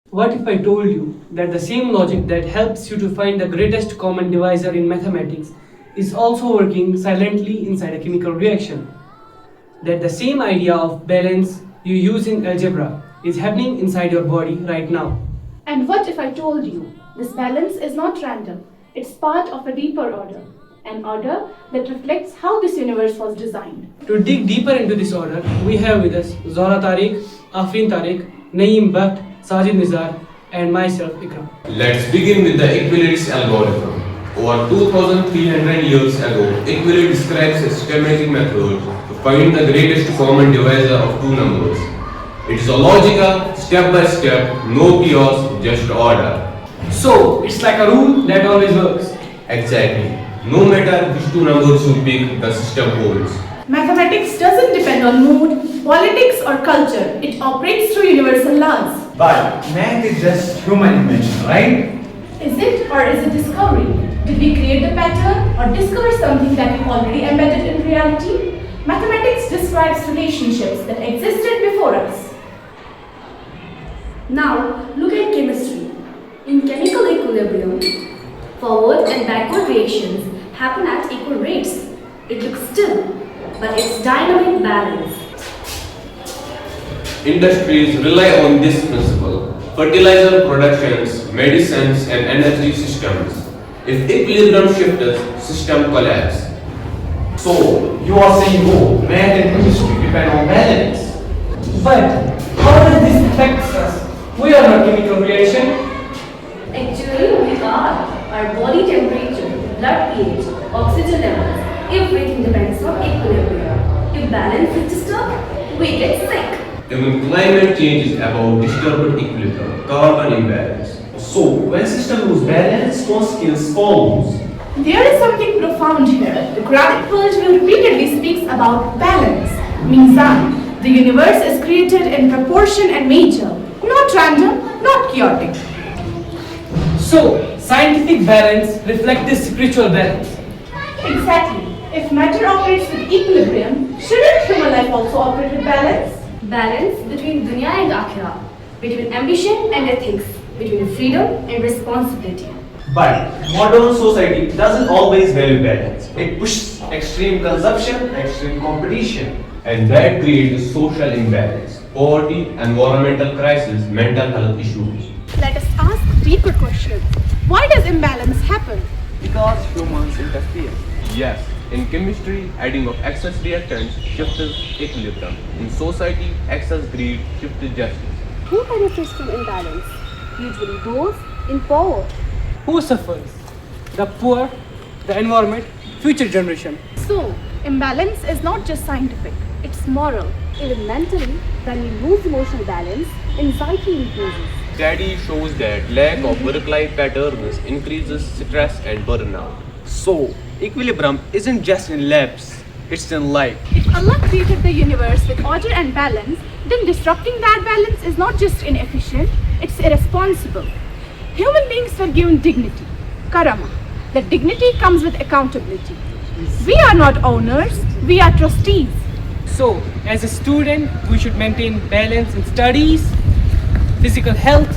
What if I told you that the same logic that helps you to find the greatest common divisor in mathematics is also working silently inside a chemical reaction? That the same idea of balance you use in algebra is happening inside your body right now? And what if I told you this balance is not random, it's part of a deeper order, an order that reflects how this universe was designed? To dig deeper into this order, we have with us Zohra Tariq, Afrin Tariq, Naeem Bhatt, Sajid Nizar, and myself, Ikram. Let's begin with the Euclid's algorithm. Over 2300 years ago, Euclid describes a systematic method to find the greatest common divisor of two numbers. It is a logical, step-by-step, no chaos, just order. So, it's like a rule that always works. Exactly. No matter which two numbers you pick, the system holds. Mathematics doesn't depend on mood, politics, or culture. It operates through universal laws. But math is just human invention, right? Is it or is it discovery? Did we create the pattern or discover something that we already embedded in reality? Mathematics describes relationships that existed before us. Now, look at chemistry. In chemical equilibrium, forward and backward reactions happen at equal rates. It looks still, but it's dynamic balance. Industries rely on this principle. Fertilizer productions, medicines, and energy systems. If equilibrium shifts, system collapse. So, you are saying, oh, math and chemistry depend on balance. But how does this affect us? We are not chemical reaction. Actually, we are. Our body temperature, blood pH, oxygen levels, everything depends on equilibrium. If balance is disturbed, we get sick. Even climate change is about disturbed equilibrium, carbon imbalance. So, when system lose balance, consequence follows. There is something profound here. The Quranic worldview repeatedly speaks about balance, mizan. The universe is created in proportion and measure, not random, not chaotic. So, scientific balance reflects this spiritual balance. Exactly. If matter operates with equilibrium, shouldn't human life also operate with balance? Balance between dunya and akhirah, between ambition and ethics, between freedom and responsibility. But modern society doesn't always value balance. It pushes extreme consumption, extreme competition. And that creates social imbalance, poverty, environmental crisis, mental health issues. Let us ask deeper questions. Why does imbalance happen? Because humans interfere. Yes, in chemistry, adding of excess reactants shifts equilibrium. In society, excess greed shifts justice. Who benefits from imbalance? Usually those in power. Who suffers? The poor, the environment, future generation. So, imbalance is not just scientific, it's moral. Even mentally, when we lose emotional balance, anxiety increases. Study shows that lack of work-life patterns increases stress and burnout. So, equilibrium isn't just in labs, it's in life. If Allah created the universe with order and balance, then disrupting that balance is not just inefficient, it's irresponsible. Human beings were given dignity, karama. That dignity comes with accountability. We are not owners, we are trustees. So, as a student, we should maintain balance in studies, physical health,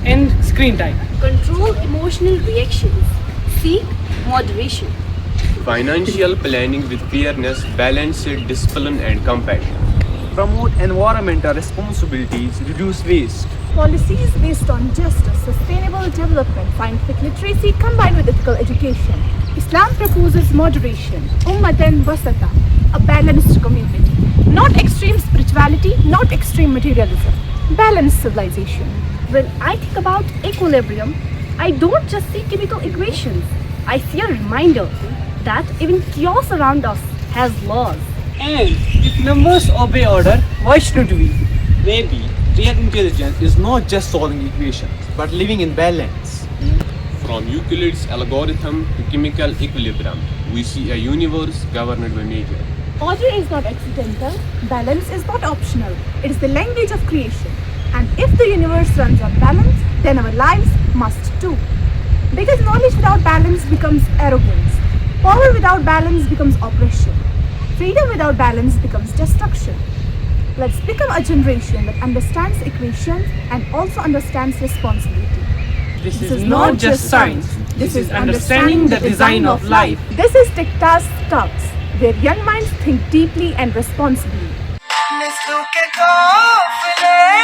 and screen time. Control emotional reactions. Seek moderation. Financial planning with fairness, balanced discipline and compassion. Promote environmental responsibilities, reduce waste. Policies based on justice, sustainable development, scientific literacy combined with ethical education. Islam proposes moderation, ummatan wasata, a balanced community. Not extreme spirituality, not extreme materialism. Balanced civilization. When I think about equilibrium, I don't just see chemical equations. I see a reminder that even chaos around us has laws. And if numbers obey order, why shouldn't we? Maybe real intelligence is not just solving equations, but living in balance. From Euclid's algorithm to chemical equilibrium, we see a universe governed by nature. Order is not accidental, balance is not optional. It is the language of creation. And if the universe runs on balance, then our lives must too. Because knowledge without balance becomes arrogance. Power without balance becomes oppression. Freedom without balance becomes destruction. Let's become a generation that understands equations and also understands responsibility. This is not just science, this is understanding the design of life. This is TICTAS-TALKS, where young minds think deeply and responsibly. Let's look at